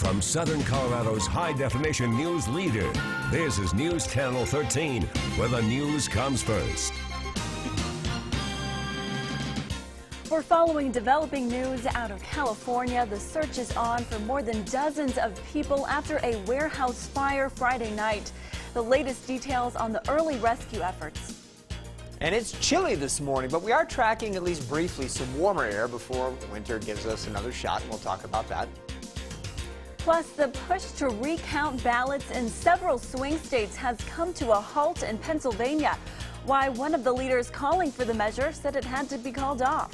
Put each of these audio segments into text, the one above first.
from Southern Colorado's high-definition news leader, this is News Channel 13, where the news comes first. We're following developing news out of California. The search is on for more than dozens of people after a warehouse fire Friday night. The latest details on the early rescue efforts. And it's chilly this morning, but we are tracking, at least briefly, some warmer air before winter gives us another shot, and we'll talk about that. Plus, the push to recount ballots in several swing states has come to a halt in Pennsylvania. Why one of the leaders calling for the measure said it had to be called off.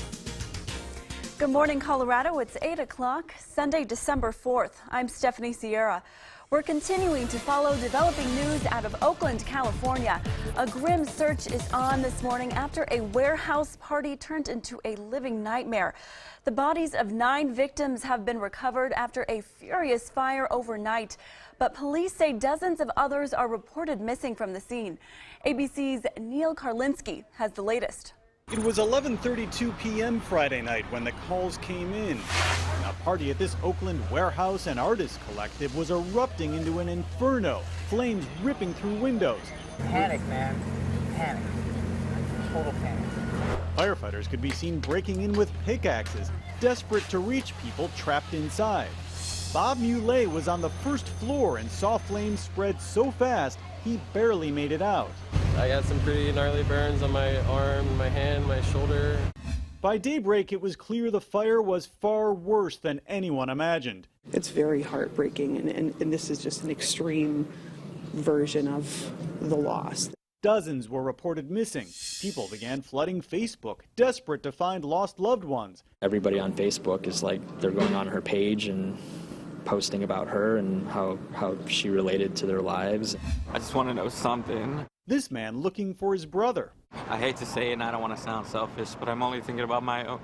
Good morning, Colorado. It's 8 o'clock, Sunday, December 4th. I'm Stephanie Sierra. We're continuing to follow developing news out of Oakland, California. A grim search is on this morning after a warehouse party turned into a living nightmare. The bodies of 9 victims have been recovered after a furious fire overnight, but police say dozens of others are reported missing from the scene. ABC's Neil Karlinski has the latest. It was 11:32 p.m. Friday night when the calls came in. A party at this Oakland warehouse and artist collective was erupting into an inferno, flames ripping through windows. Panic, man. Panic. Total panic. Firefighters could be seen breaking in with pickaxes, desperate to reach people trapped inside. Bob Muley was on the first floor and saw flames spread so fast he barely made it out. I got some pretty gnarly burns on my arm, my hand, my shoulder. By daybreak, it was clear the fire was far worse than anyone imagined. It's very heartbreaking, and this is just an extreme version of the loss. Dozens were reported missing. People began flooding Facebook, desperate to find lost loved ones. Everybody on Facebook is like, they're going on her page and posting about her and how she related to their lives. I just want to know something. This man looking for his brother. I hate to say it and I don't want to sound selfish, but I'm only thinking about my own.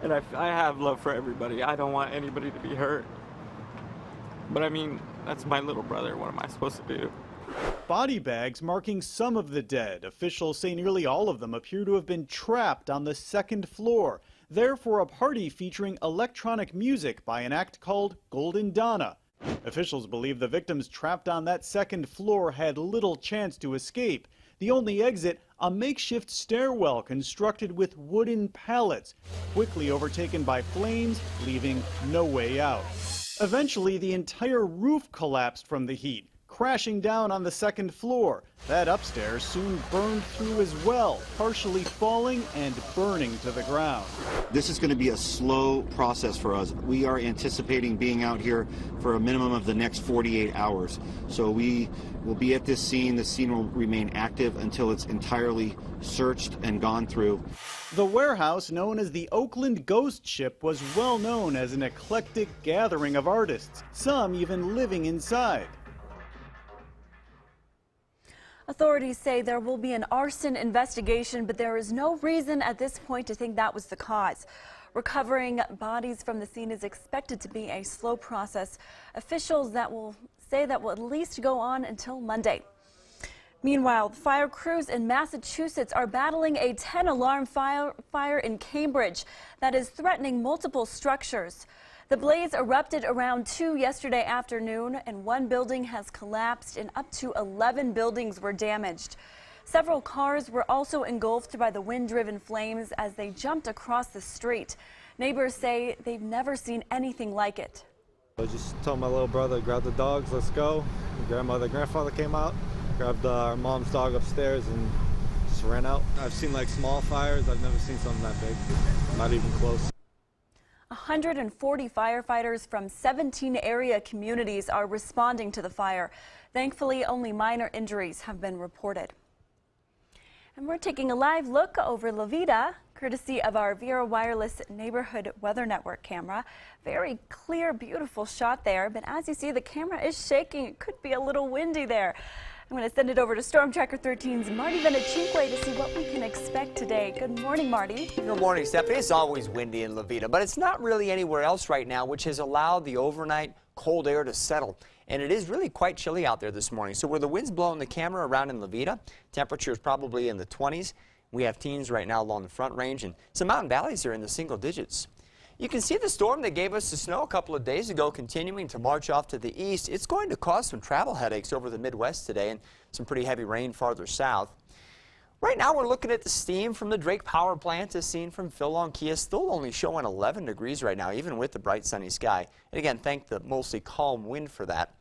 And I have love for everybody. I don't want anybody to be hurt. But I mean, that's my little brother. What am I supposed to do? Body bags marking some of the dead. Officials say nearly all of them appear to have been trapped on the second floor, there for a party featuring electronic music by an act called Golden Donna. Officials believe the victims trapped on that second floor had little chance to escape. The only exit, a makeshift stairwell constructed with wooden pallets, quickly overtaken by flames, leaving no way out. Eventually, the entire roof collapsed from the heat, crashing down on the second floor. That upstairs soon burned through as well, partially falling and burning to the ground. This is going to be a slow process for us. We are anticipating being out here for a minimum of the next 48 hours. So we will be at this scene. The scene will remain active until it's entirely searched and gone through. The warehouse, known as the Oakland Ghost Ship, was well known as an eclectic gathering of artists, some even living inside. Authorities say there will be an arson investigation, but there is no reason at this point to think that was the cause. Recovering bodies from the scene is expected to be a slow process. Officials will at least go on until Monday. Meanwhile, fire crews in Massachusetts are battling a 10-alarm fire in Cambridge that is threatening multiple structures. The blaze erupted around 2 yesterday afternoon, and one building has collapsed and up to 11 buildings were damaged. Several cars were also engulfed by the wind-driven flames as they jumped across the street. Neighbors say they've never seen anything like it. I just told my little brother, grab the dogs, let's go. Grandfather came out, grabbed our mom's dog upstairs and just ran out. I've seen like small fires. I've never seen something that big, not even close. 140 firefighters from 17 area communities are responding to the fire. Thankfully, only minor injuries have been reported. And we're taking a live look over La Vida, courtesy of our Vera Wireless Neighborhood Weather Network camera. Very clear, beautiful shot there, but as you see, the camera is shaking. It could be a little windy there. I'm going to send it over to Storm Tracker 13's Marty Venachimque to see what we can expect today. Good morning, Marty. Good morning, Stephanie. It's always windy in La Vida, but it's not really anywhere else right now, which has allowed the overnight cold air to settle. And it is really quite chilly out there this morning. So where the wind's blowing the camera around in La Vida, temperature is probably in the 20s. We have teens right now along the Front Range, and some mountain valleys are in the single digits. You can see the storm that gave us the snow a couple of days ago continuing to march off to the east. It's going to cause some travel headaches over the Midwest today and some pretty heavy rain farther south. Right now we're looking at the steam from the Drake power plant as seen from Phil-on-Kia, still only showing 11 degrees right now, even with the bright sunny sky. And again, thank the mostly calm wind for that.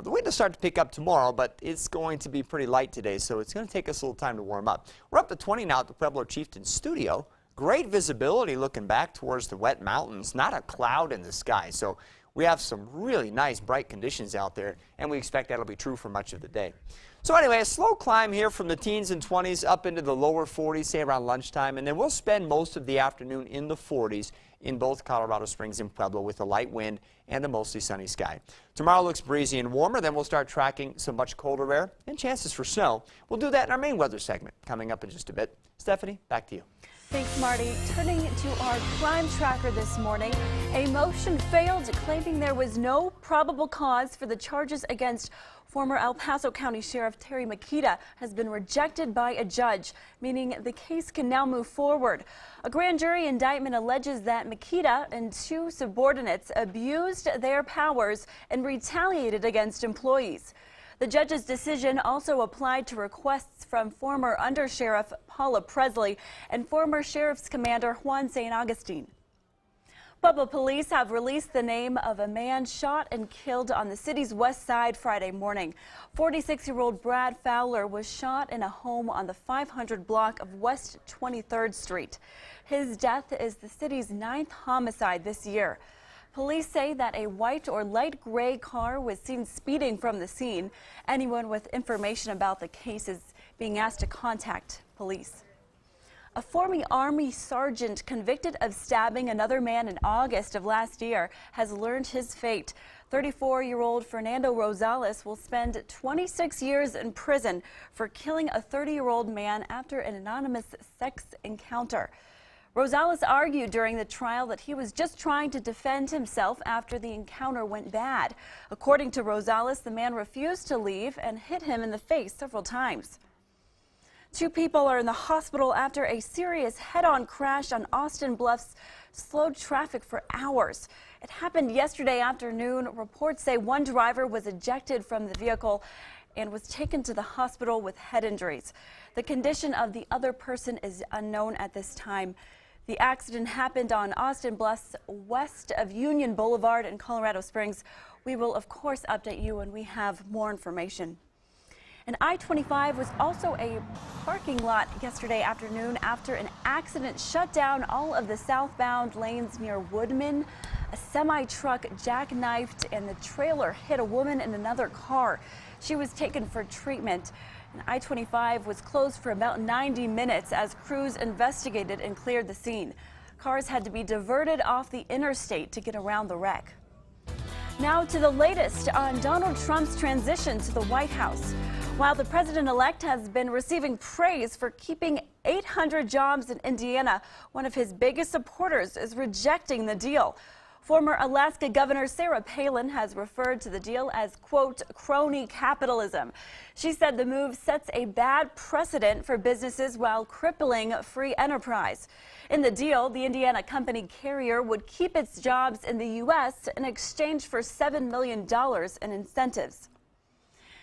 The wind will start to pick up tomorrow, but it's going to be pretty light today, so it's going to take us a little time to warm up. We're up to 20 now at the Pueblo Chieftain studio. Great visibility looking back towards the wet mountains, not a cloud in the sky. So we have some really nice bright conditions out there, and we expect that'll be true for much of the day. So anyway, a slow climb here from the teens and 20s up into the lower 40s, say around lunchtime, and then we'll spend most of the afternoon in the 40s in both Colorado Springs and Pueblo with a light wind and a mostly sunny sky. Tomorrow looks breezy and warmer, then we'll start tracking some much colder air and chances for snow. We'll do that in our main weather segment coming up in just a bit. Stephanie, back to you. Thanks, Marty. Turning to our crime tracker this morning, a motion failed claiming there was no probable cause for the charges against former El Paso County Sheriff Terry Makita has been rejected by a judge, meaning the case can now move forward. A grand jury indictment alleges that Makita and two subordinates abused their powers and retaliated against employees. The judge's decision also applied to requests from former Undersheriff Paula Presley and former Sheriff's Commander Juan St. Augustine. Pueblo police have released the name of a man shot and killed on the city's west side Friday morning. 46-year-old Brad Fowler was shot in a home on the 500 block of West 23rd Street. His death is the city's 9th homicide this year. Police say that a white or light gray car was seen speeding from the scene. Anyone with information about the case is being asked to contact police. A former Army sergeant convicted of stabbing another man in August of last year has learned his fate. 34-year-old Fernando Rosales will spend 26 years in prison for killing a 30-year-old man after an anonymous sex encounter. Rosales argued during the trial that he was just trying to defend himself after the encounter went bad. According to Rosales, the man refused to leave and hit him in the face several times. Two people are in the hospital after a serious head-on crash on Austin Bluffs slowed traffic for hours. It happened yesterday afternoon. Reports say one driver was ejected from the vehicle and was taken to the hospital with head injuries. The condition of the other person is unknown at this time. The accident happened on Austin Bluffs west of Union Boulevard in Colorado Springs. We will, of course, update you when we have more information. And I-25 was also a parking lot yesterday afternoon after an accident shut down all of the southbound lanes near Woodman. A semi-truck jackknifed and the trailer hit a woman in another car. She was taken for treatment. And I-25 was closed for about 90 minutes as crews investigated and cleared the scene. Cars had to be diverted off the interstate to get around the wreck. Now to the latest on Donald Trump's transition to the White House. While the president-elect has been receiving praise for keeping 800 jobs in Indiana, one of his biggest supporters is rejecting the deal. Former Alaska Governor Sarah Palin has referred to the deal as, quote, crony capitalism. She said the move sets a bad precedent for businesses while crippling free enterprise. In the deal, the Indiana company Carrier would keep its jobs in the U.S. in exchange for $7 million in incentives.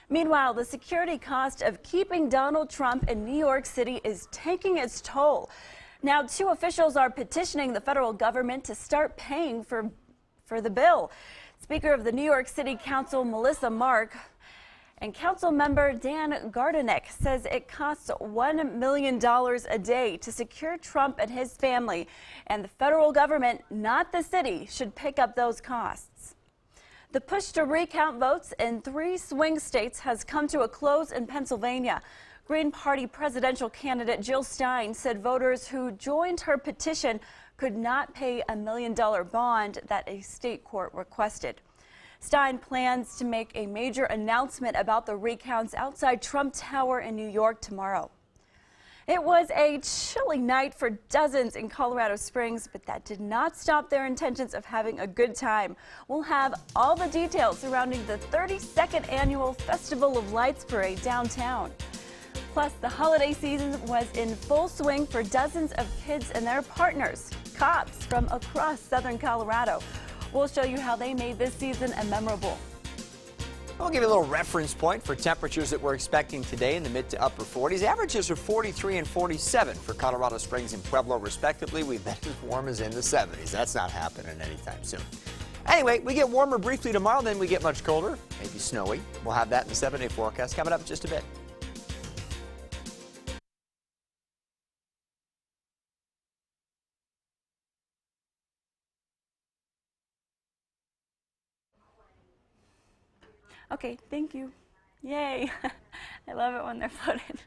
Meanwhile, the security cost of keeping Donald Trump in New York City is taking its toll. Now, two officials are petitioning the federal government to start paying for the bill. Speaker of the New York City Council, Melissa Mark, and council member Dan Gardenek says it costs $1 million a day to secure Trump and his family, and the federal government, not the city, should pick up those costs. The push to recount votes in 3 swing states has come to a close in Pennsylvania. Green Party presidential candidate Jill Stein said voters who joined her petition could not pay a $1 million bond that a state court requested. Stein plans to make a major announcement about the recounts outside Trump Tower in New York tomorrow. It was a chilly night for dozens in Colorado Springs, but that did not stop their intentions of having a good time. We'll have all the details surrounding the 32nd annual Festival of Lights parade downtown. Plus, the holiday season was in full swing for dozens of kids and their partners. cops from across southern Colorado. We'll show you how they made this season a memorable. We'll give you a little reference point for temperatures that we're expecting today in the mid to upper 40s. Averages are 43 and 47 for Colorado Springs and Pueblo, respectively. We've been as warm as in the 70s. That's not happening anytime soon. Anyway, we get warmer briefly tomorrow, then we get much colder, maybe snowy. We'll have that in the 7-day forecast coming up in just a bit. Okay, thank you. Yay. I love it when they're floating.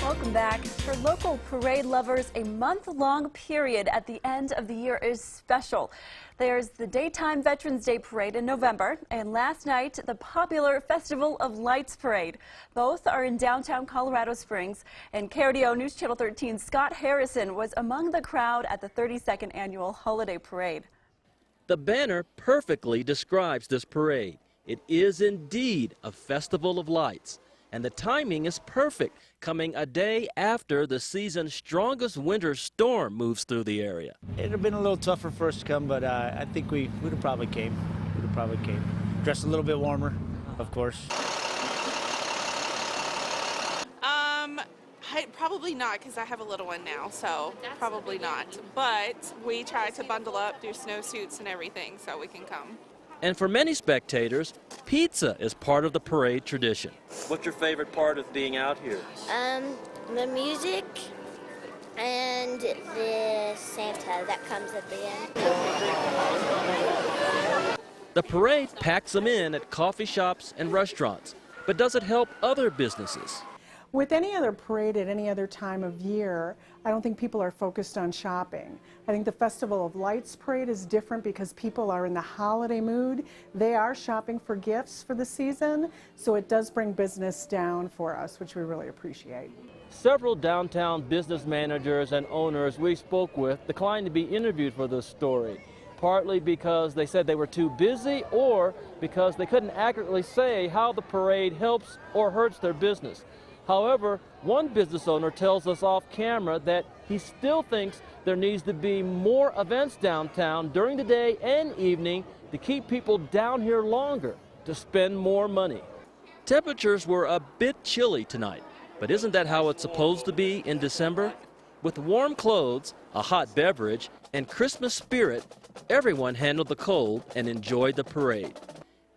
Welcome back. For local parade lovers, a month-long period at the end of the year is special. There's the daytime Veterans Day Parade in November, and last night, the popular Festival of Lights Parade. Both are in downtown Colorado Springs, and KRDO News Channel 13's Scott Harrison was among the crowd at the 32nd Annual Holiday Parade. The banner perfectly describes this parade. It is indeed a festival of lights. And the timing is perfect, coming a day after the season's strongest winter storm moves through the area. It would have been a little tougher for us to come, but I think we would have probably came. Dressed a little bit warmer, of course. Probably not, because I have a little one now, so probably not. But we try to bundle up, do snowsuits and everything so we can come. And for many spectators, pizza is part of the parade tradition. What's your favorite part of being out here? The music and the Santa that comes at the end. The parade packs them in at coffee shops and restaurants, but does it help other businesses? With any other parade at any other time of year, I don't think people are focused on shopping. I think the Festival of Lights Parade is different because people are in the holiday mood. They are shopping for gifts for the season, so it does bring business down for us, which we really appreciate. Several downtown business managers and owners we spoke with declined to be interviewed for this story, partly because they said they were too busy or because they couldn't accurately say how the parade helps or hurts their business. However, one business owner tells us off camera that he still thinks there needs to be more events downtown during the day and evening to keep people down here longer, to spend more money. Temperatures were a bit chilly tonight, but isn't that how it's supposed to be in December? With warm clothes, a hot beverage, and Christmas spirit, everyone handled the cold and enjoyed the parade.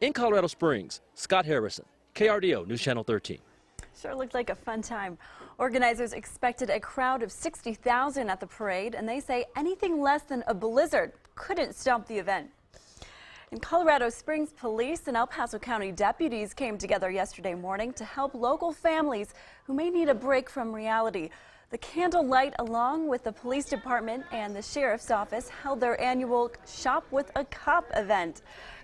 In Colorado Springs, Scott Harrison, KRDO News Channel 13. Sure looked like a fun time. Organizers expected a crowd of 60,000 at the parade, and they say anything less than a blizzard couldn't stop the event. In Colorado Springs, police and El Paso County deputies came together yesterday morning to help local families who may need a break from reality. The Candlelight, along with the police department and the sheriff's office, held their annual Shop with a Cop event.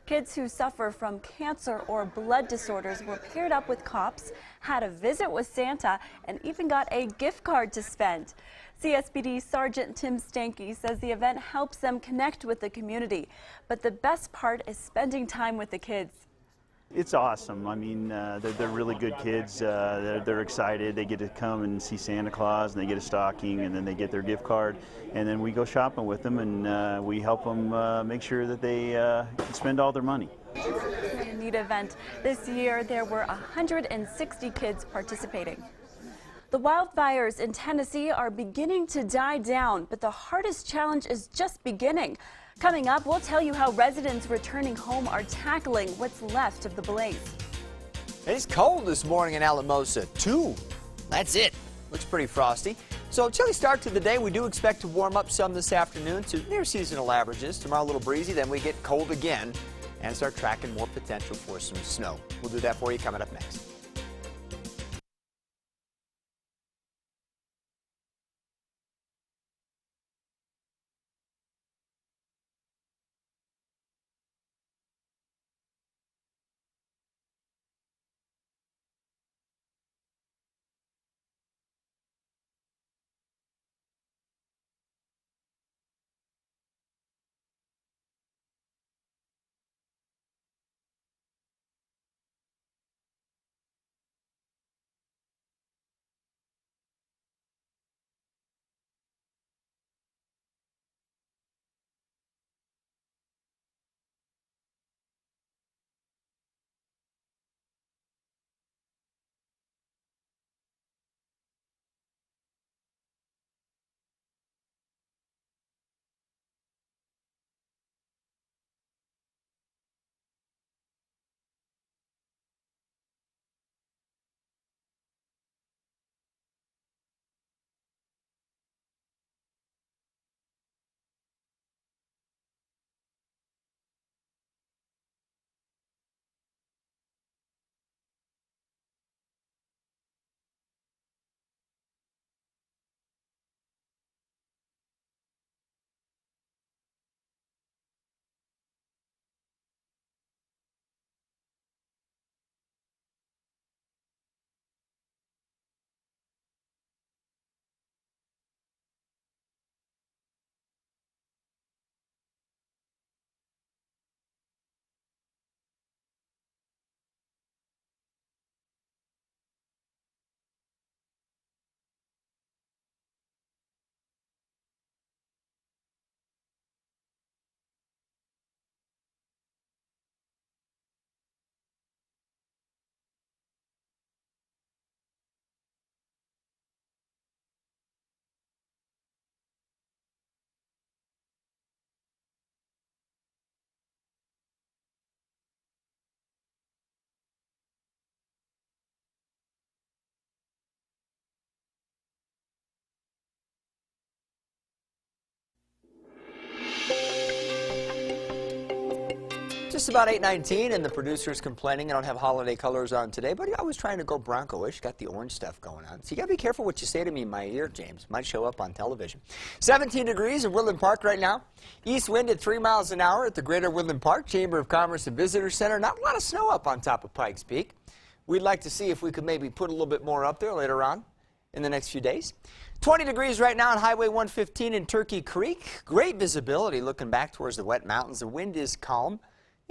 Kids who suffer from cancer or blood disorders were paired up with cops, had a visit with Santa, and even got a gift card to spend. CSPD Sergeant Tim Stanky says the event helps them connect with the community, but the best part is spending time with the kids. It's awesome. I mean, they're really good kids. They're excited. They get to come and see Santa Claus, and they get a stocking, and then they get their gift card. And then we go shopping with them, and we help them make sure that they can spend all their money. A neat event. This year, there were 160 kids participating. The wildfires in Tennessee are beginning to die down, but the hardest challenge is just beginning. Coming up, we'll tell you how residents returning home are tackling what's left of the blaze. It's cold this morning in Alamosa, 2. That's it. Looks pretty frosty. So chilly start to the day. We do expect to warm up some this afternoon to near seasonal averages. Tomorrow a little breezy, then we get cold again and start tracking more potential for some snow. We'll do that for you coming up next. Just about 8:19, and the producer's complaining I don't have holiday colors on today, but I was trying to go Bronco-ish. Got the orange stuff going on. So you got to be careful what you say to me in my ear, James. Might show up on television. 17 degrees in Woodland Park right now. East wind at 3 miles an hour at the Greater Woodland Park Chamber of Commerce and Visitor Center. Not a lot of snow up on top of Pikes Peak. We'd like to see if we could maybe put a little bit more up there later on in the next few days. 20 degrees right now on Highway 115 in Turkey Creek. Great visibility looking back towards the wet mountains. The wind is calm.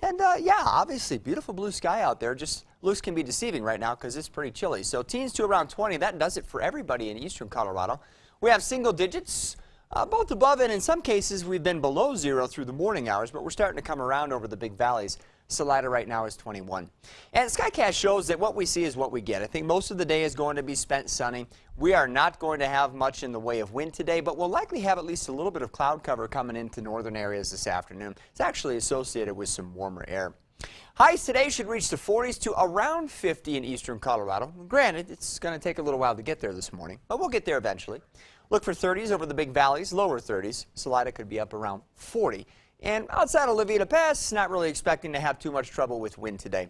And yeah, obviously beautiful blue sky out there. Just looks can be deceiving right now because it's pretty chilly. So teens to around 20, that does it for everybody in eastern Colorado. We have single digits, both above and in some cases we've been below 0 through the morning hours, but we're starting to come around over the big valleys. Salida right now is 21. And SkyCast shows that what we see is what we get. I think most of the day is going to be spent sunny. We are not going to have much in the way of wind today, but we'll likely have at least a little bit of cloud cover coming into northern areas this afternoon. It's actually associated with some warmer air. Highs today should reach the 40s to around 50 in eastern Colorado. Granted, it's going to take a little while to get there this morning, but we'll get there eventually. Look for 30s over the big valleys, lower 30s. Salida could be up around 40. And outside of Levita Pass, not really expecting to have too much trouble with wind today.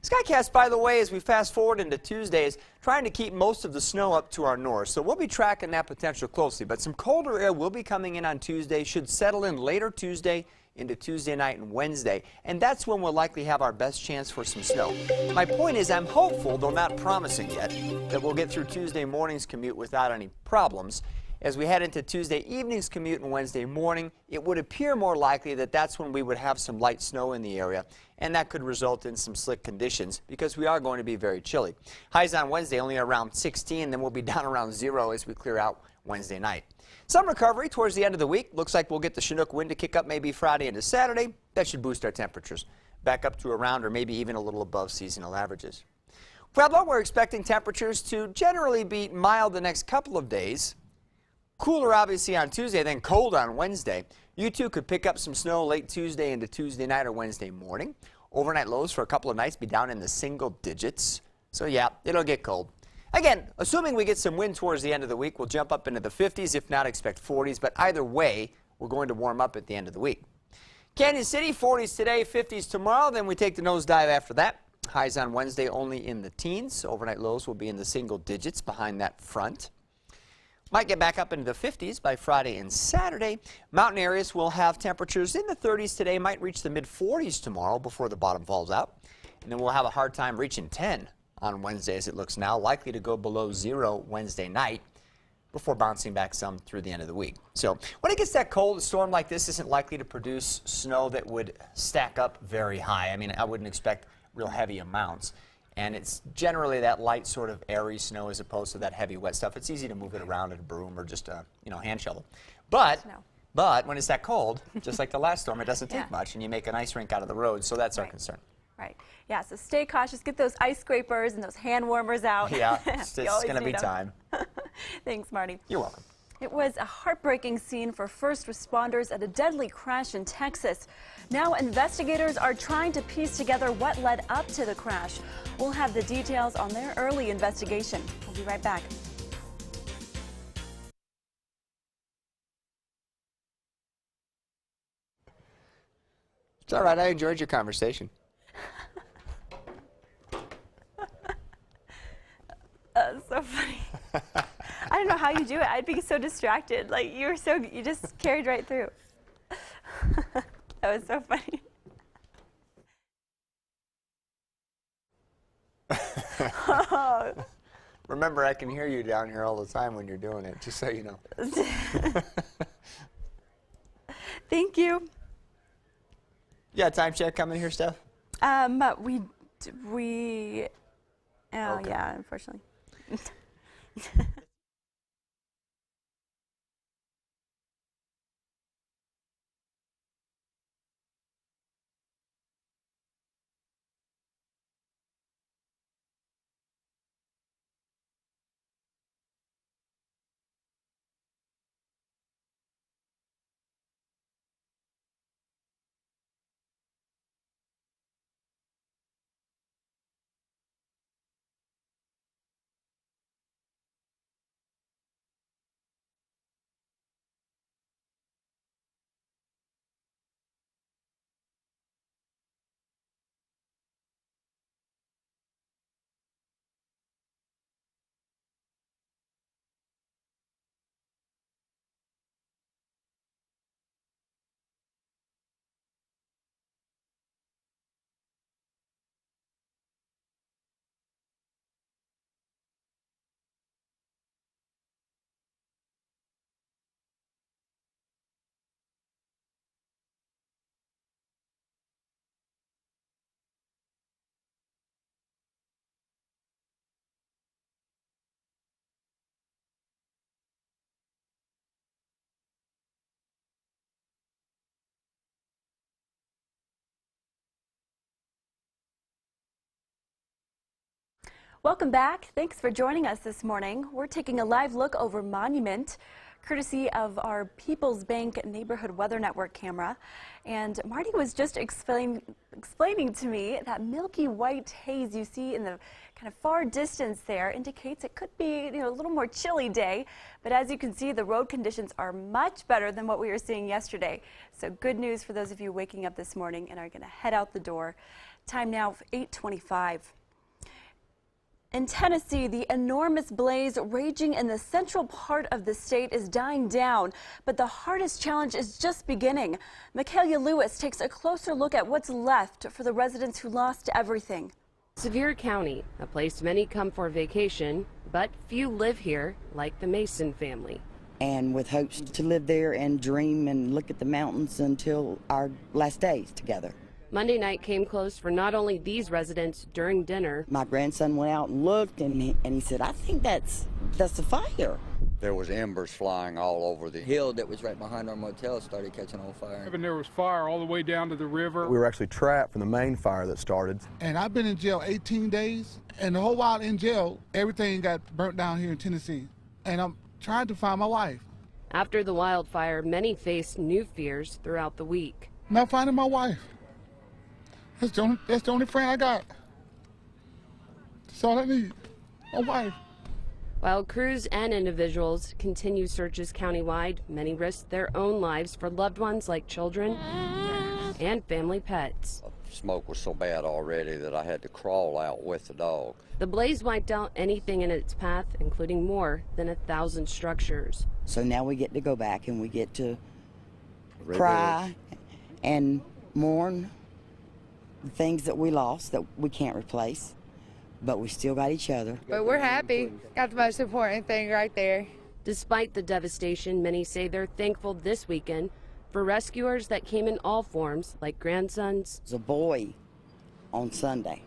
Skycast, by the way, as we fast forward into Tuesday, is trying to keep most of the snow up to our north, so we'll be tracking that potential closely. But some colder air will be coming in on Tuesday, should settle in later Tuesday into Tuesday night and Wednesday, and that's when we'll likely have our best chance for some snow. My point is, I'm hopeful, though not promising yet, that we'll get through Tuesday morning's commute without any problems. As we head into Tuesday evening's commute and Wednesday morning, it would appear more likely that that's when we would have some light snow in the area, and that could result in some slick conditions because we are going to be very chilly. Highs on Wednesday only around 16, then we'll be down around 0 as we clear out Wednesday night. Some recovery towards the end of the week. Looks like we'll get the Chinook wind to kick up maybe Friday into Saturday. That should boost our temperatures back up to around or maybe even a little above seasonal averages. Pueblo, we're expecting temperatures to generally be mild the next couple of days. Cooler obviously on Tuesday, then cold on Wednesday. You too could pick up some snow late Tuesday into Tuesday night or Wednesday morning. Overnight lows for a couple of nights be down in the single digits. So yeah, it'll get cold. Again, assuming we get some wind towards the end of the week, we'll jump up into the 50s, if not expect 40s. But either way, we're going to warm up at the end of the week. Canyon City, 40s today, 50s tomorrow. Then we take the nosedive after that. Highs on Wednesday only in the teens. Overnight lows will be in the single digits behind that front. Might get back up into the 50s by Friday and Saturday. Mountain areas will have temperatures in the 30s today, might reach the mid-40s tomorrow before the bottom falls out. And then we'll have a hard time reaching 10 on Wednesday as it looks now, likely to go below 0 Wednesday night before bouncing back some through the end of the week. So when it gets that cold, a storm like this isn't likely to produce snow that would stack up very high. I mean, I wouldn't expect real heavy amounts. And it's generally that light sort of airy snow as opposed to that heavy wet stuff. It's easy to move it around in a broom or just a hand shovel. But when it's that cold, just like the last storm, it doesn't take much, and you make an ice rink out of the road. So that's our concern. Right. Yeah, so stay cautious. Get those ice scrapers and those hand warmers out. Yeah, it's going to be time. Thanks, Marty. You're welcome. It was a heartbreaking scene for first responders at a deadly crash in Texas. Now investigators are trying to piece together what led up to the crash. We'll have the details on their early investigation. We'll be right back. It's all right. I enjoyed your conversation. That's so funny. I don't know how you do it. I'd be so distracted. Like you just carried right through. That was so funny. Remember, I can hear you down here all the time when you're doing it, just so you know. Thank you. Yeah, time check coming here, Steph? Okay. Yeah, unfortunately. Welcome back. Thanks for joining us this morning. We're taking a live look over Monument. courtesy of our People's Bank Neighborhood Weather Network camera. And Marty was just explaining to me that milky white haze you see in the kind of far distance there indicates it could be, a little more chilly day. But as you can see, the road conditions are much better than what we were seeing yesterday. So good news for those of you waking up this morning and are going to head out the door. Time now, 8:25. In Tennessee, the enormous blaze raging in the central part of the state is dying down, but the hardest challenge is just beginning. Michaela Lewis takes a closer look at what's left for the residents who lost everything. Sevier County, a place many come for vacation, but few live here, like the Mason family. And with hopes to live there and dream and look at the mountains until our last days together. Monday night came close for not only these residents during dinner. My grandson went out and looked, and he said, "I think that's a fire." There was embers flying all over the hill that was right behind our motel started catching on fire. And there was fire all the way down to the river. We were actually trapped from the main fire that started. And I've been in jail 18 days, and the whole while in jail, everything got burnt down here in Tennessee. And I'm trying to find my wife. After the wildfire, many faced new fears throughout the week. Not finding my wife. That's the only friend I got. That's all I need. My wife. While crews and individuals continue searches countywide, many risk their own lives for loved ones like children and family pets. Smoke was so bad already that I had to crawl out with the dog. The blaze wiped out anything in its path, including more than 1,000 structures. So now we get to go back and we get to cry and mourn the things that we lost that we can't replace, but we still got each other. But we're happy. Got the most important thing right there. Despite the devastation, many say they're thankful this weekend for rescuers that came in all forms, like grandsons. There's a boy on Sunday,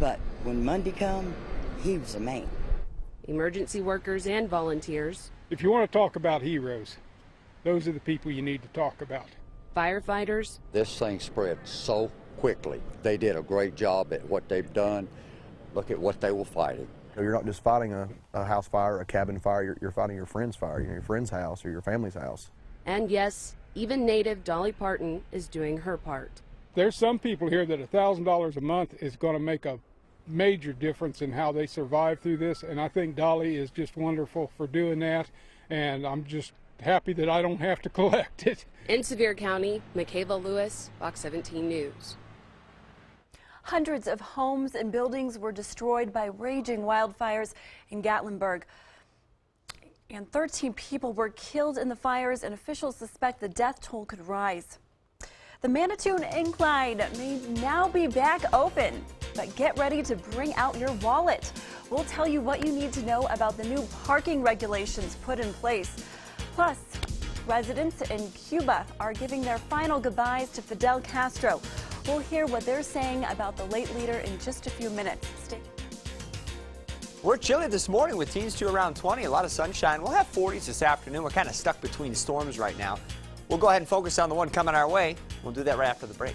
but when Monday come, he was a man. Emergency workers and volunteers. If you want to talk about heroes, those are the people you need to talk about. Firefighters. This thing spread so quickly. They did a great job at what they've done. Look at what they were fighting. You're not just fighting a house fire, a cabin fire, you're fighting your friend's fire, your friend's house or your family's house. And yes, even native Dolly Parton is doing her part. There's some people here that $1,000 a month is going to make a major difference in how they survive through this, and I think Dolly is just wonderful for doing that, and I'm just happy that I don't have to collect it. In Sevier County, Michaela Lewis, Fox 17 News. Hundreds of homes and buildings were destroyed by raging wildfires in Gatlinburg. And 13 people were killed in the fires, and officials suspect the death toll could rise. The Manitoun Incline may now be back open, but get ready to bring out your wallet. We'll tell you what you need to know about the new parking regulations put in place. Plus, residents in Cuba are giving their final goodbyes to Fidel Castro. We'll hear what they're saying about the late leader in just a few minutes. We're chilly this morning with teens to around 20, a lot of sunshine. We'll have 40s this afternoon. We're kind of stuck between storms right now. We'll go ahead and focus on the one coming our way. We'll do that right after the break.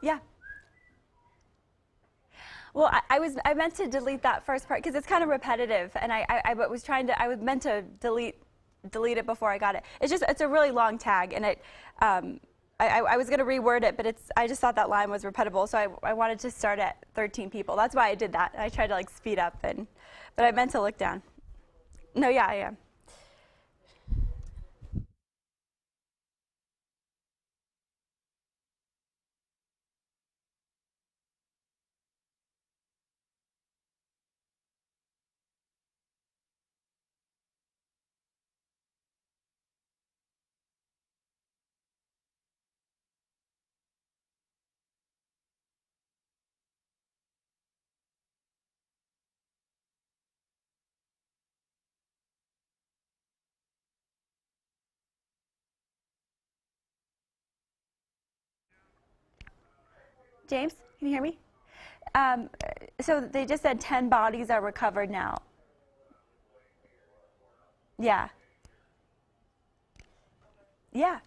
Yeah. Well, I meant to delete that first part because it's kind of repetitive, and I meant to delete it before I got it. It's a really long tag, and I was going to reword it, but I just thought that line was repetible, so I wanted to start at 13 people. That's why I did that. I tried to speed up, but I meant to look down. No, yeah, I am. James, can you hear me? So they just said 10 bodies are recovered now. Yeah. Yeah.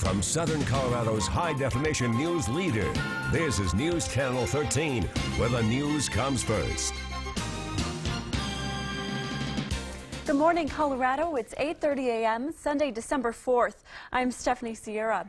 From Southern Colorado's high-definition news leader, this is News Channel 13, where the news comes first. Good morning, Colorado. It's 8:30 a.m., Sunday, December 4th. I'm Stephanie Sierra.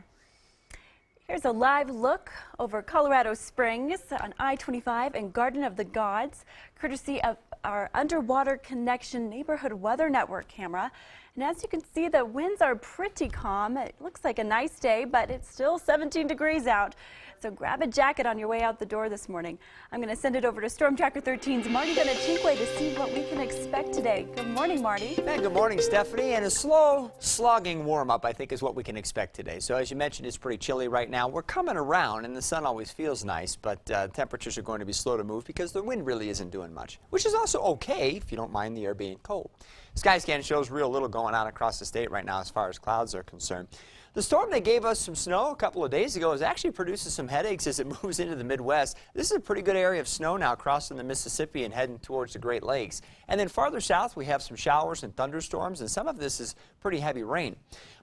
Here's a live look over Colorado Springs on I-25 and Garden of the Gods, courtesy of our Underwater Connection Neighborhood Weather Network camera. And as you can see, the winds are pretty calm. It looks like a nice day, but it's still 17 degrees out. So grab a jacket on your way out the door this morning. I'm going to send it over to Storm Tracker 13's Marty Donachikwe to see what we can expect today. Good morning, Marty. Hey, good morning, Stephanie. And a slow, slogging warm-up, I think, is what we can expect today. So as you mentioned, it's pretty chilly right now. We're coming around, and the sun always feels nice, but temperatures are going to be slow to move because the wind really isn't doing much, which is also okay if you don't mind the air being cold. Skyscan shows real little going on across the state right now as far as clouds are concerned. The storm that gave us some snow a couple of days ago is actually producing some headaches as it moves into the Midwest. This is a pretty good area of snow now crossing the Mississippi and heading towards the Great Lakes. And then farther south, we have some showers and thunderstorms, and some of this is pretty heavy rain.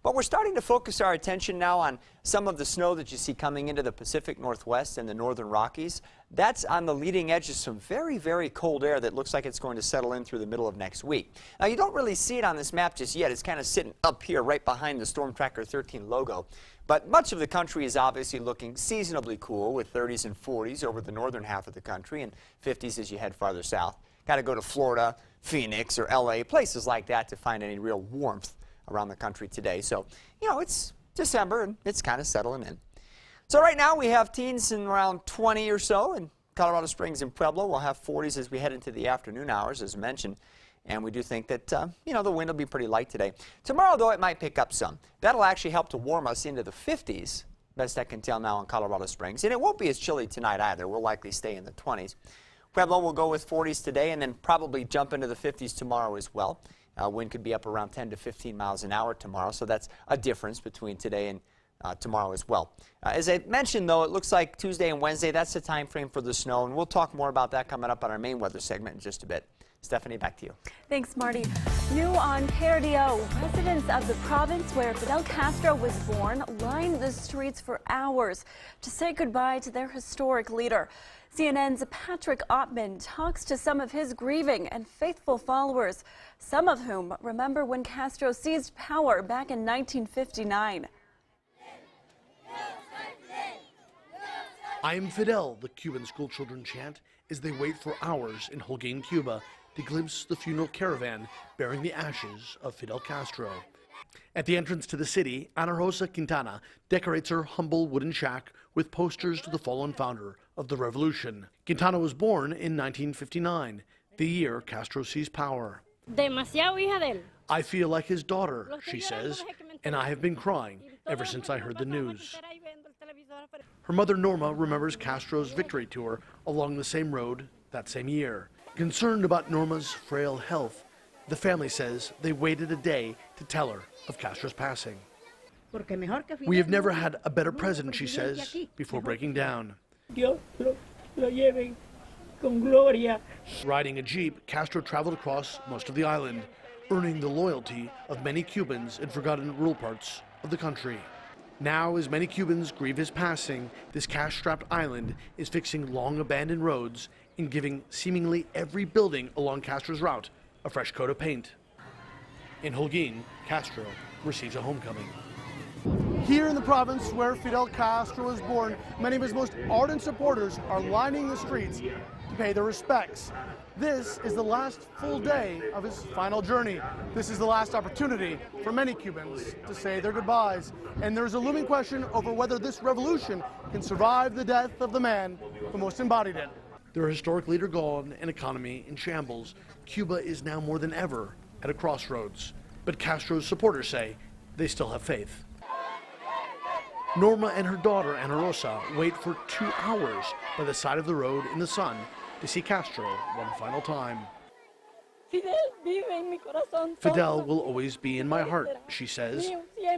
But we're starting to focus our attention now on some of the snow that you see coming into the Pacific Northwest and the Northern Rockies. That's on the leading edge of some very, very cold air that looks like it's going to settle in through the middle of next week. Now, you don't really see it on this map just yet. It's kind of sitting up here right behind the Storm Tracker 13 logo. But much of the country is obviously looking seasonably cool with 30s and 40s over the northern half of the country and 50s as you head farther south. Got to go to Florida, Phoenix, or LA, places like that to find any real warmth around the country today. So, you know, it's December and it's kind of settling in. So right now we have teens in around 20 or so in Colorado Springs and Pueblo. We'll have 40s as we head into the afternoon hours, as mentioned. And we do think that, you know, the wind will be pretty light today. Tomorrow, though, it might pick up some. That'll actually help to warm us into the 50s, best I can tell now in Colorado Springs. And it won't be as chilly tonight either. We'll likely stay in the 20s. Pueblo will go with 40s today and then probably jump into the 50s tomorrow as well. Wind could be up around 10 to 15 miles an hour tomorrow, so that's a difference between today and tomorrow as well. As I mentioned, though, it looks like Tuesday and Wednesday, that's the time frame for the snow, and we'll talk more about that coming up on our main weather segment in just a bit. Stephanie, back to you. Thanks, Marty. New on KRDO, residents of the province where Fidel Castro was born lined the streets for hours to say goodbye to their historic leader. CNN's Patrick Ottman talks to some of his grieving and faithful followers, some of whom remember when Castro seized power back in 1959. I am Fidel, the Cuban schoolchildren chant as they wait for hours in Holguin, Cuba, to glimpse the funeral caravan bearing the ashes of Fidel Castro. At the entrance to the city, Ana Rosa Quintana decorates her humble wooden shack with posters to the fallen founder of the revolution. Quintana was born in 1959, the year Castro seized power. I feel like his daughter, she says, and I have been crying ever since I heard the news. Her mother Norma remembers Castro's victory tour along the same road that same year. Concerned about Norma's frail health, the family says they waited a day to tell her of Castro's passing. We have never had a better president, she says, before breaking down. Riding a Jeep, Castro traveled across most of the island, earning the loyalty of many Cubans in forgotten rural parts of the country. Now, as many Cubans grieve his passing, this cash-strapped island is fixing long abandoned roads and giving seemingly every building along Castro's route a fresh coat of paint. In Holguin, Castro receives a homecoming. Here in the province where Fidel Castro was born, many of his most ardent supporters are lining the streets to pay their respects. This is the last full day of his final journey. This is the last opportunity for many Cubans to say their goodbyes. And there's a looming question over whether this revolution can survive the death of the man who most embodied it. Their historic leader gone and economy in shambles, Cuba is now more than ever at a crossroads. But Castro's supporters say they still have faith. Norma and her daughter, Ana Rosa, wait for 2 hours by the side of the road in the sun to see Castro one final time. Fidel will always be in my heart, she says,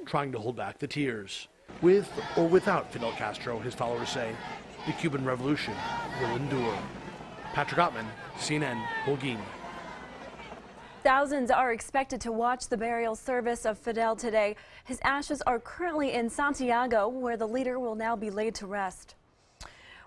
trying to hold back the tears. With or without Fidel Castro, his followers say, the Cuban Revolution will endure. Patrick Ottman, CNN, Holguin. Thousands are expected to watch the burial service of Fidel today. His ashes are currently in Santiago, where the leader will now be laid to rest.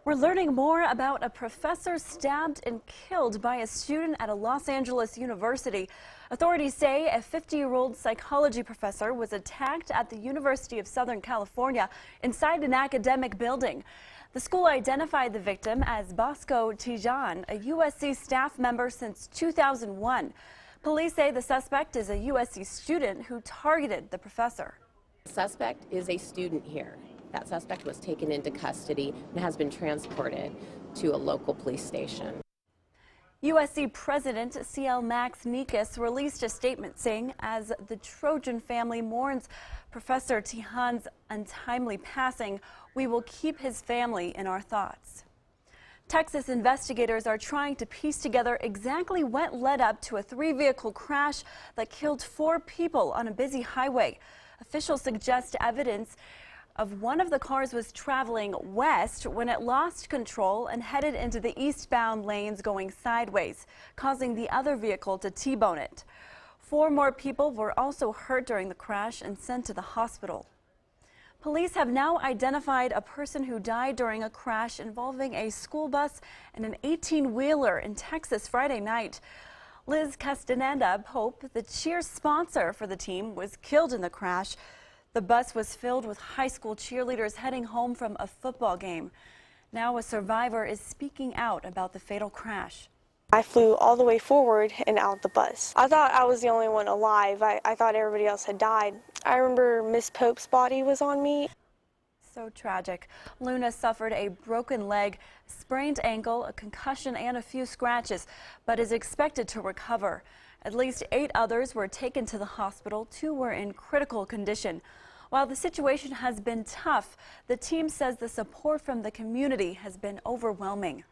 We're learning more about a professor stabbed and killed by a student at a Los Angeles university. Authorities say a 50-year-old psychology professor was attacked at the University of Southern California inside an academic building. The school identified the victim as Bosco Tijan, a USC staff member since 2001. Police say the suspect is a USC student who targeted the professor. The suspect is a student here. That suspect was taken into custody and has been transported to a local police station. USC President CL Max Nikas released a statement saying, as the Trojan family mourns Professor Tijan's untimely passing, we will keep his family in our thoughts. Texas investigators are trying to piece together exactly what led up to a 3-vehicle crash that killed 4 people on a busy highway. Officials suggest evidence of one of the cars was traveling west when it lost control and headed into the eastbound lanes going sideways, causing the other vehicle to T-bone it. 4 more people were also hurt during the crash and sent to the hospital. Police have now identified a person who died during a crash involving a school bus and an 18-wheeler in Texas Friday night. Liz Castaneda Pope, the cheer sponsor for the team, was killed in the crash. The bus was filled with high school cheerleaders heading home from a football game. Now a survivor is speaking out about the fatal crash. I flew all the way forward and out the bus. I thought I was the only one alive. I thought everybody else had died. I remember Miss Pope's body was on me. So tragic. Luna suffered a broken leg, sprained ankle, a concussion, and a few scratches, but is expected to recover. At least 8 others were taken to the hospital. 2 were in critical condition. While the situation has been tough, the team says the support from the community has been overwhelming.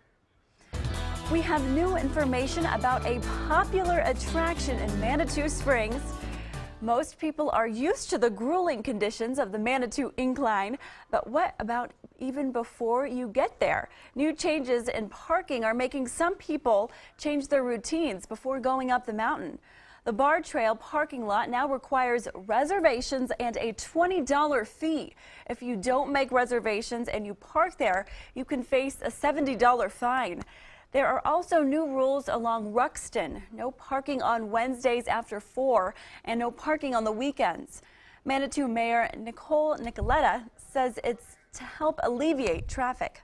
We have new information about a popular attraction in Manitou Springs. Most people are used to the grueling conditions of the Manitou Incline, but what about even before you get there? New changes in parking are making some people change their routines before going up the mountain. The Bar Trail parking lot now requires reservations and a $20 fee. If you don't make reservations and you park there, you can face a $70 fine. There are also new rules along Ruxton. No parking on Wednesdays after 4 and no parking on the weekends. Manitou Mayor Nicole Nicoletta says it's to help alleviate traffic.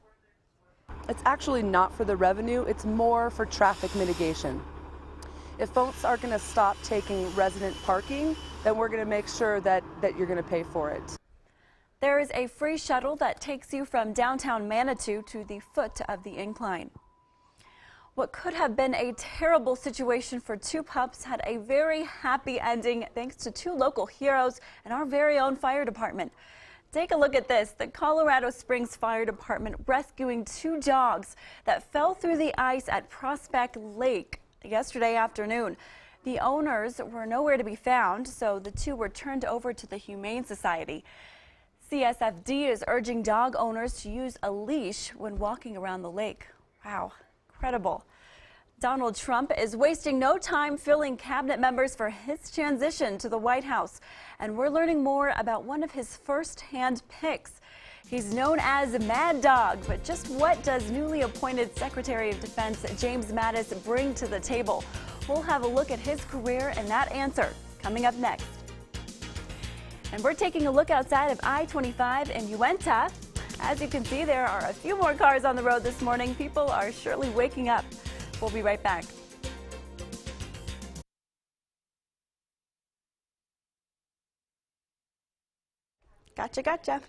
It's actually not for the revenue, it's more for traffic mitigation. If folks are going to stop taking resident parking, then we're going to make sure that you're going to pay for it. There is a free shuttle that takes you from downtown Manitou to the foot of the incline. What could have been a terrible situation for 2 pups had a very happy ending thanks to 2 local heroes and our very own fire department. Take a look at this. The Colorado Springs Fire Department rescuing 2 dogs that fell through the ice at Prospect Lake yesterday afternoon. The owners were nowhere to be found, so the 2 were turned over to the Humane Society. CSFD is urging dog owners to use a leash when walking around the lake. Wow. Incredible. Donald Trump is wasting no time filling cabinet members for his transition to the White House. And we're learning more about one of his first-hand picks. He's known as Mad Dog, but just what does newly appointed Secretary of Defense James Mattis bring to the table? We'll have a look at his career and that answer coming up next. And we're taking a look outside of I-25 in Uinta. As you can see, there are a few more cars on the road this morning. People are surely waking up. We'll be right back. Gotcha.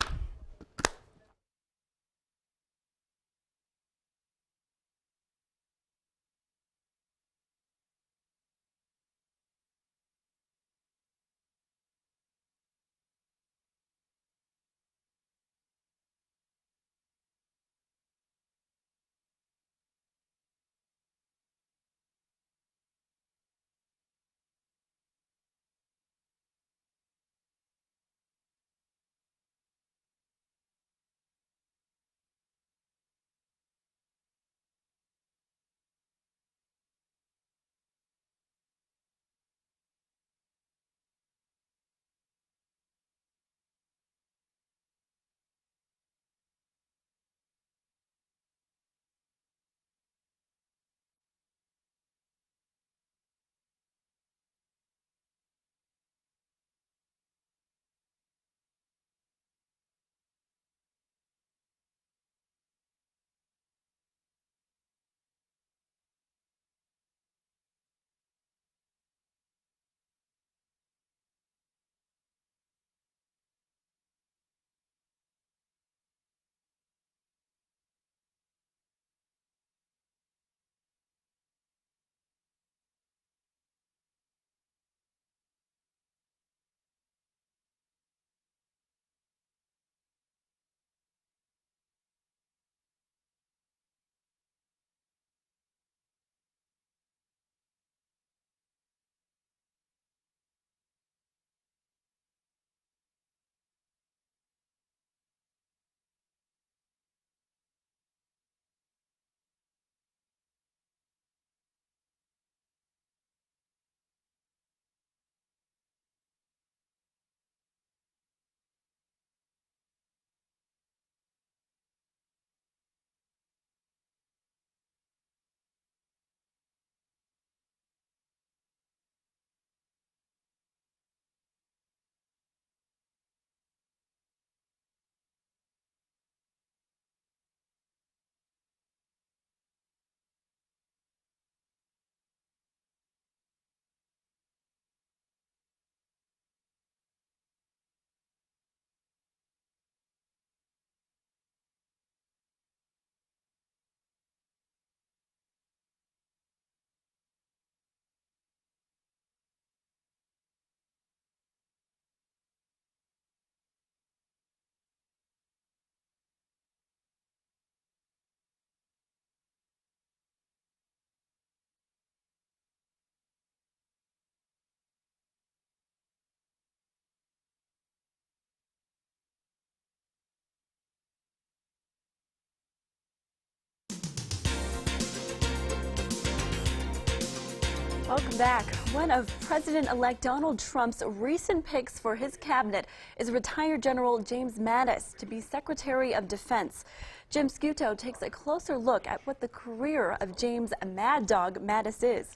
Welcome back. One of President-elect Donald Trump's recent picks for his cabinet is retired General James Mattis to be Secretary of Defense. Jim Scuto takes a closer look at what the career of James Mad Dog Mattis is.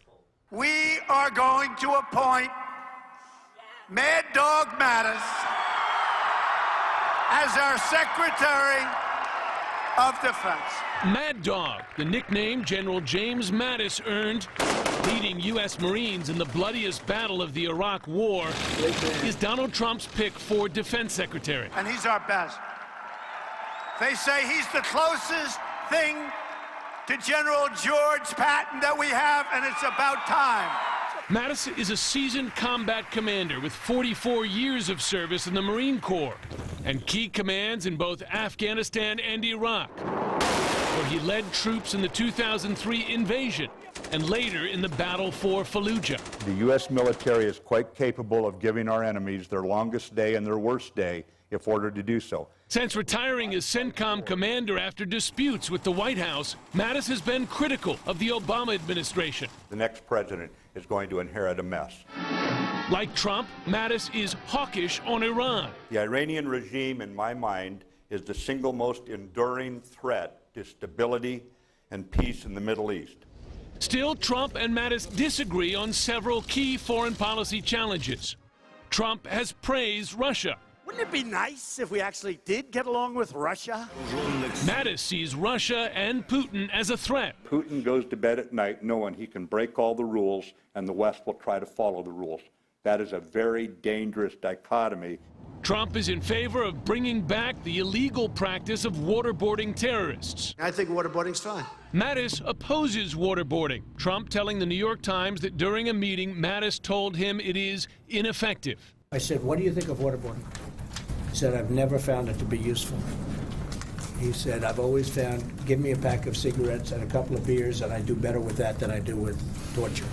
We are going to appoint Mad Dog Mattis as our Secretary of Defense. Mad Dog, the nickname General James Mattis earned leading U.S. Marines in the bloodiest battle of the Iraq War, is Donald Trump's pick for Defense Secretary. And he's our best. They say he's the closest thing to General George Patton that we have, and it's about time. Mattis is a seasoned combat commander with 44 years of service in the Marine Corps and key commands in both Afghanistan and Iraq, where he led troops in the 2003 invasion and later in the battle for Fallujah. The U.S. military is quite capable of giving our enemies their longest day and their worst day if ordered to do so. Since retiring as CENTCOM commander after disputes with the White House, Mattis has been critical of the Obama administration. The next president is going to inherit a mess. Like Trump, Mattis is hawkish on Iran. The Iranian regime, in my mind, is the single most enduring threat to stability and peace in the Middle East. Still, Trump and Mattis disagree on several key foreign policy challenges. Trump has praised Russia. Wouldn't it be nice if we actually did get along with Russia? Mattis sees Russia and Putin as a threat. Putin goes to bed at night knowing he can break all the rules and the West will try to follow the rules. That is a very dangerous dichotomy. Trump is in favor of bringing back the illegal practice of waterboarding terrorists. I think waterboarding's fine. Mattis opposes waterboarding. Trump telling the New York Times that during a meeting, Mattis told him it is ineffective. I said, what do you think of waterboarding? He said, I've never found it to be useful. He said, I've always found, give me a pack of cigarettes and a couple of beers, and I do better with that than I do with torture.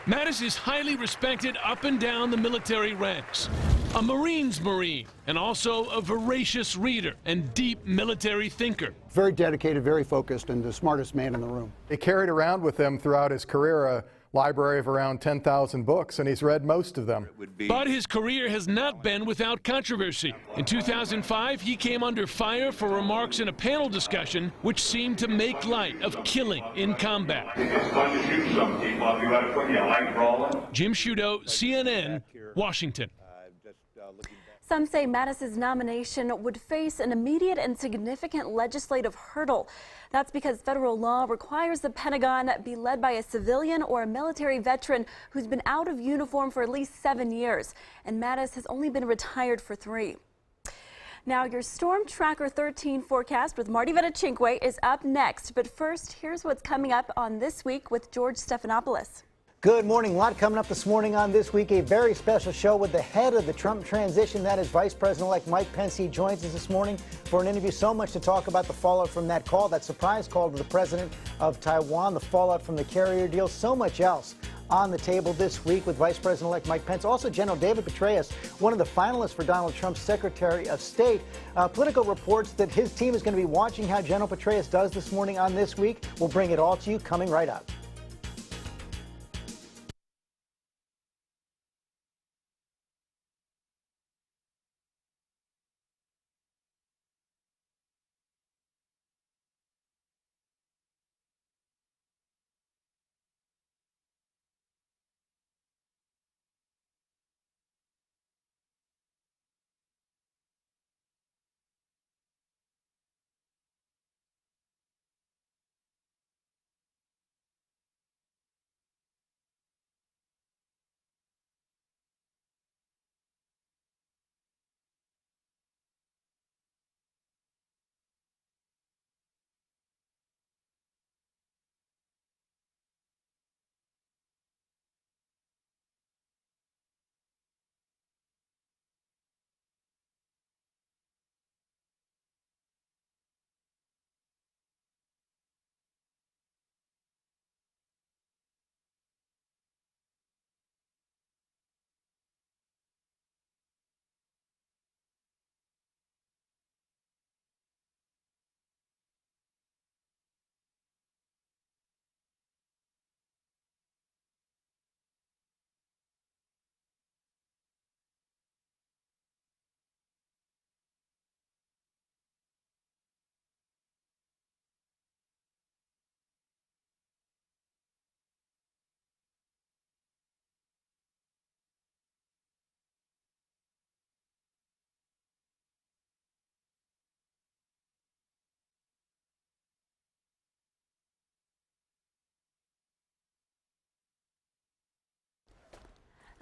Mattis is highly respected up and down the military ranks. A Marine's Marine, and also a voracious reader and deep military thinker. Very dedicated, very focused, and the smartest man in the room. He carried around with him throughout his career a library of around 10,000 books, and he's read most of them. But his career has not been without controversy. In 2005, he came under fire for remarks in a panel discussion which seemed to make light of killing in combat. Jim Scuto, CNN, Washington. Some say Mattis's nomination would face an immediate and significant legislative hurdle. That's because federal law requires the Pentagon be led by a civilian or a military veteran who's been out of uniform for at least 7 years. And Mattis has only been retired for 3. Now, your Storm Tracker 13 forecast with Marty Vetachinque is up next. But first, here's what's coming up on This Week with George Stephanopoulos. Good morning. A lot coming up this morning on This Week. A very special show with the head of the Trump transition. That is Vice President-elect Mike Pence. He joins us this morning for an interview. So much to talk about the fallout from that call, that surprise call to the president of Taiwan, the fallout from the carrier deal, so much else on the table this week with Vice President-elect Mike Pence. Also, General David Petraeus, one of the finalists for Donald Trump's Secretary of State. Political reports that his team is going to be watching how General Petraeus does this morning on This Week. We'll bring it all to you coming right up.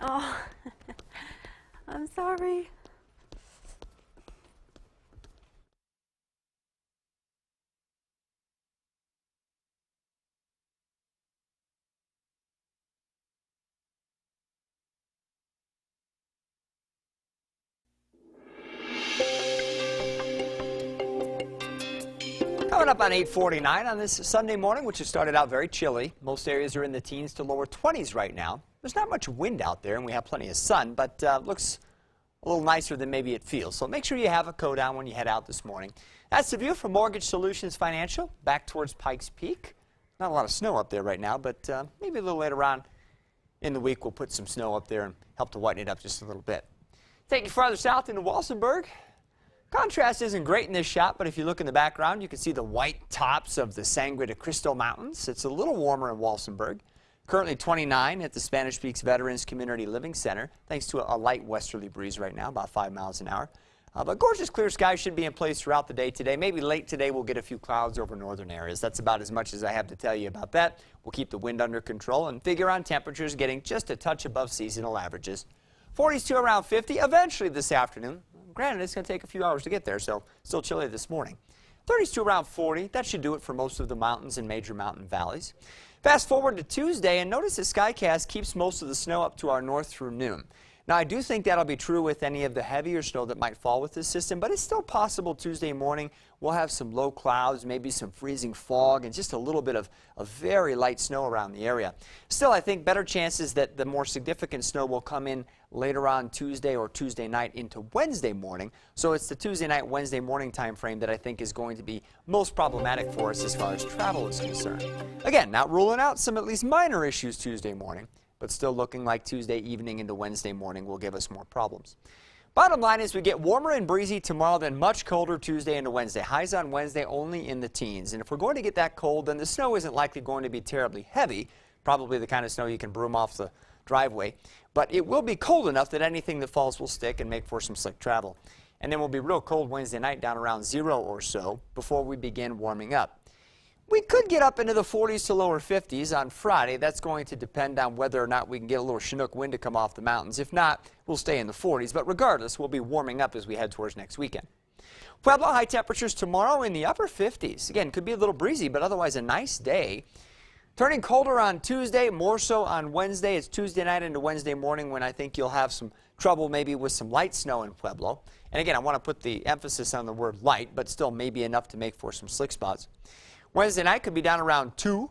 Oh, I'm sorry. Coming up on 8:49 on this Sunday morning, which has started out very chilly. Most areas are in the teens to lower 20s right now. There's not much wind out there, and we have plenty of sun, but looks a little nicer than maybe it feels. So make sure you have a coat on when you head out this morning. That's the view from Mortgage Solutions Financial back towards Pikes Peak. Not a lot of snow up there right now, but maybe a little later on in the week we'll put some snow up there and help to whiten it up just a little bit. Take you farther south into Walsenburg. Contrast isn't great in this shot, but if you look in the background, you can see the white tops of the Sangre de Cristo Mountains. It's a little warmer in Walsenburg. Currently 29 at the Spanish Peaks Veterans Community Living Center, thanks to a light westerly breeze right now, about 5 miles an hour. But gorgeous clear skies should be in place throughout the day today. Maybe late today we'll get a few clouds over northern areas. That's about as much as I have to tell you about that. We'll keep the wind under control and figure on temperatures getting just a touch above seasonal averages. 40s to around 50 eventually this afternoon. Granted, it's going to take a few hours to get there, so still chilly this morning. 30s to around 40. That should do it for most of the mountains and major mountain valleys. Fast forward to Tuesday, and notice the skycast keeps most of the snow up to our north through noon. Now, I do think that'll be true with any of the heavier snow that might fall with this system, but it's still possible Tuesday morning we'll have some low clouds, maybe some freezing fog, and just a little bit of very light snow around the area. Still, I think better chances that the more significant snow will come in later on Tuesday or Tuesday night into Wednesday morning. So it's the Tuesday night, Wednesday morning time frame that I think is going to be most problematic for us as far as travel is concerned. Again, not ruling out some at least minor issues Tuesday morning, but still looking like Tuesday evening into Wednesday morning will give us more problems. Bottom line is we get warmer and breezy tomorrow, then much colder Tuesday into Wednesday. Highs on Wednesday only in the teens. And if we're going to get that cold, then the snow isn't likely going to be terribly heavy, probably the kind of snow you can broom off the driveway. But it will be cold enough that anything that falls will stick and make for some slick travel. And then we'll be real cold Wednesday night, down around 0 or so, before we begin warming up. We could get up into the 40s to lower 50s on Friday. That's going to depend on whether or not we can get a little Chinook wind to come off the mountains. If not, we'll stay in the 40s. But regardless, we'll be warming up as we head towards next weekend. Pueblo, high temperatures tomorrow in the upper 50s. Again, could be a little breezy, but otherwise a nice day. Turning colder on Tuesday, more so on Wednesday. It's Tuesday night into Wednesday morning when I think you'll have some trouble maybe with some light snow in Pueblo. And again, I want to put the emphasis on the word light, but still maybe enough to make for some slick spots. Wednesday night could be down around 2.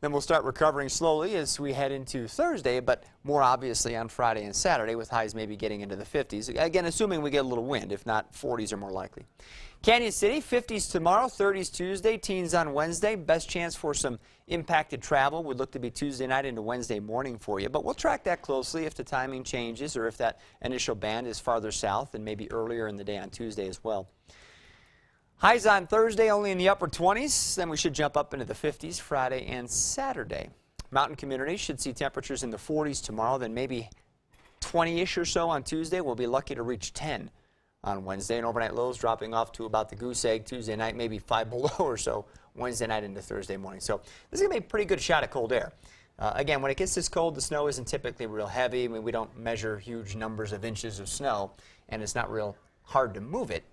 Then we'll start recovering slowly as we head into Thursday, but more obviously on Friday and Saturday with highs maybe getting into the 50s. Again, assuming we get a little wind. If not, 40s are more likely. Canyon City, 50s tomorrow, 30s Tuesday, teens on Wednesday. Best chance for some impacted travel would look to be Tuesday night into Wednesday morning for you. But we'll track that closely if the timing changes or if that initial band is farther south and maybe earlier in the day on Tuesday as well. Highs on Thursday only in the upper 20s. Then we should jump up into the 50s Friday and Saturday. Mountain communities should see temperatures in the 40s tomorrow, then maybe 20-ish or so on Tuesday. We'll be lucky to reach 10 on Wednesday, and overnight lows dropping off to about the goose egg Tuesday night, maybe 5 below or so Wednesday night into Thursday morning. So this is going to be a pretty good shot at cold air. Again, when it gets this cold, the snow isn't typically real heavy. I mean, we don't measure huge numbers of inches of snow, and it's not real hard to move it.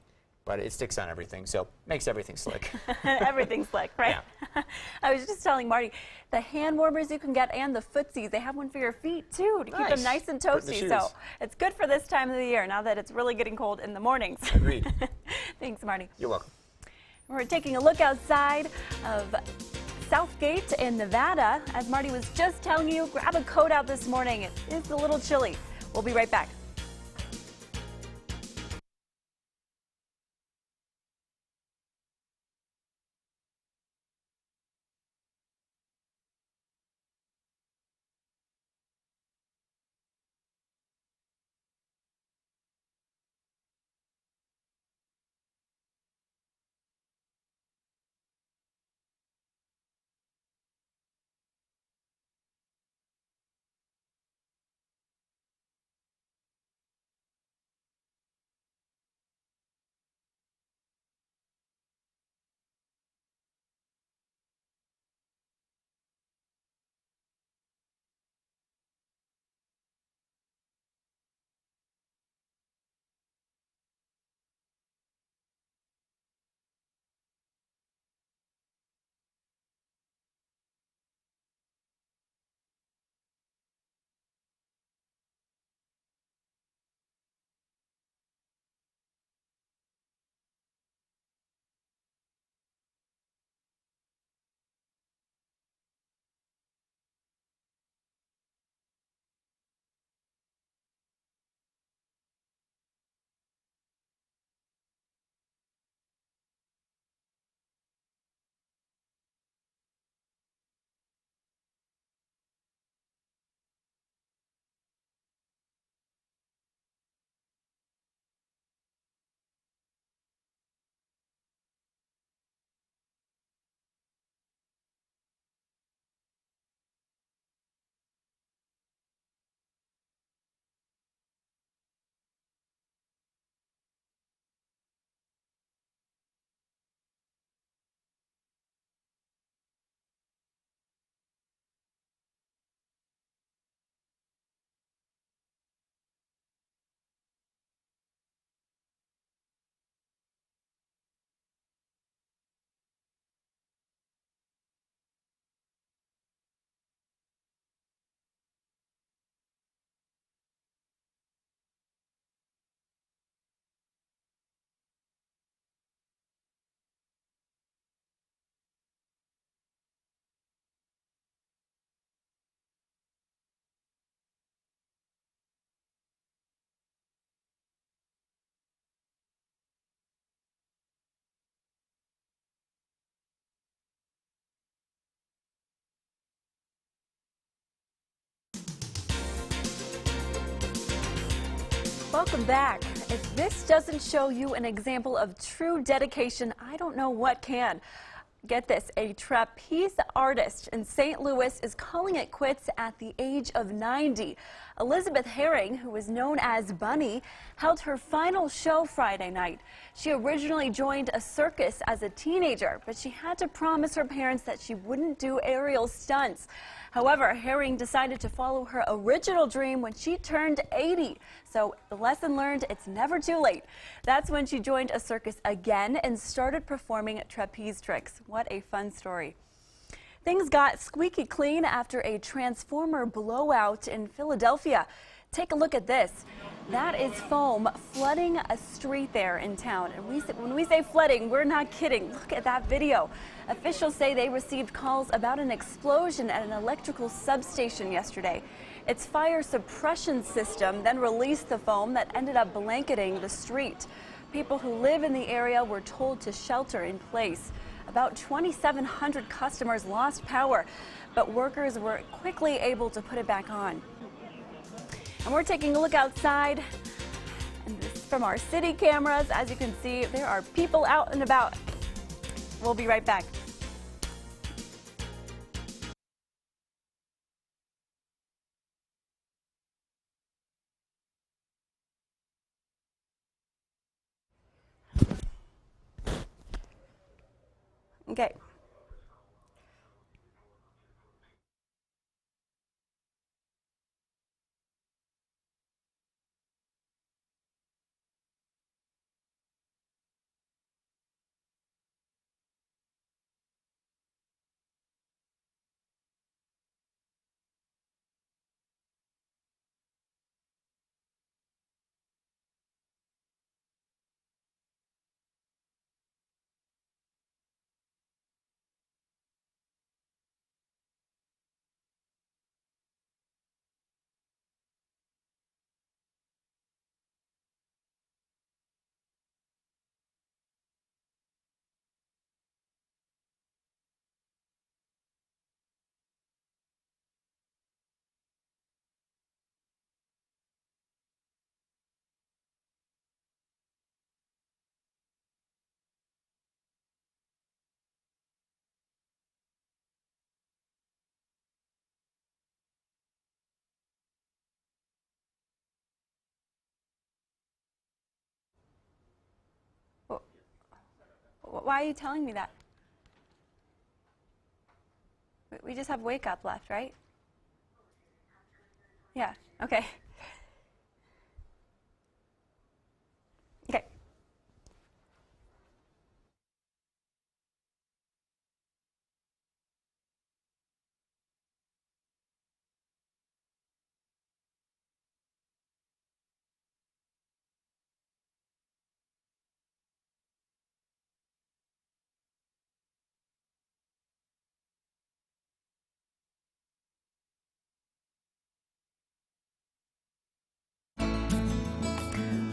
But it sticks on everything, so makes everything slick. Everything's slick, right? Yeah. I was just telling Marty, the hand warmers you can get and the footsies, they have one for your feet too to keep them nice and toasty. So it's good for this time of the year now that it's really getting cold in the mornings. Agreed. Thanks, Marty. You're welcome. We're taking a look outside of Southgate in Nevada. As Marty was just telling you, grab a coat out this morning. It is a little chilly. We'll be right back. Welcome back. If this doesn't show you an example of true dedication, I don't know what can. Get this, a trapeze artist in St. Louis is calling it quits at the age of 90. Elizabeth Herring, who is known as Bunny, held her final show Friday night. She originally joined a circus as a teenager, but she had to promise her parents that she wouldn't do aerial stunts. However, Herring decided to follow her original dream when she turned 80. So the lesson learned, it's never too late. That's when she joined a circus again and started performing trapeze tricks. What a fun story. Things got squeaky clean after a transformer blowout in Philadelphia. Take a look at this. That is foam flooding a street there in town. And when we say flooding, we're not kidding. Look at that video. Officials say they received calls about an explosion at an electrical substation yesterday. Its fire suppression system then released the foam that ended up blanketing the street. People who live in the area were told to shelter in place. About 2,700 customers lost power, but workers were quickly able to put it back on. And we're taking a look outside, and this is from our city cameras. As you can see, there are people out and about. We'll be right back. Okay. Why are you telling me that? We just have wake up left, right? Yeah, okay. Okay.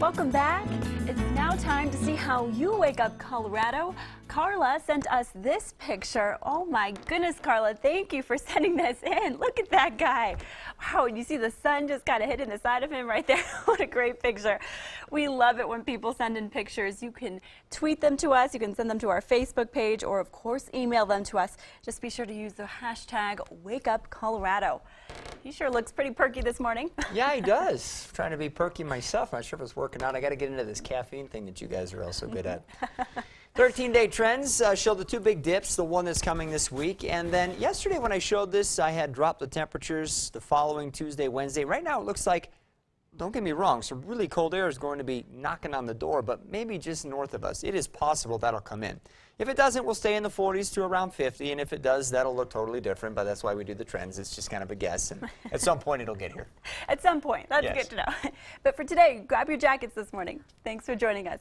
Welcome back. It's now time to see how you wake up Colorado. Carla sent us this picture. Oh my goodness, Carla, thank you for sending this in. Look at that guy. Wow, you see the sun just kind of hitting the side of him right there. What a great picture. We love it when people send in pictures. You can tweet them to us. You can send them to our Facebook page or, of course, email them to us. Just be sure to use the hashtag WakeUpColorado. He sure looks pretty perky this morning. Yeah, he does. I'm trying to be perky myself. Not sure if it's working out. I got to get into this caffeine thing that you guys are all so good at. 13-day trends show the two big dips, the one that's coming this week. And then yesterday when I showed this, I had dropped the temperatures the following Tuesday, Wednesday. Right now it looks like, don't get me wrong, some really cold air is going to be knocking on the door, but maybe just north of us. It is possible that'll come in. If it doesn't, we'll stay in the 40s to around 50, and if it does, that'll look totally different, but that's why we do the trends. It's just kind of a guess, and at some point it'll get here. At some point. That's good to know. But for today, grab your jackets this morning. Thanks for joining us.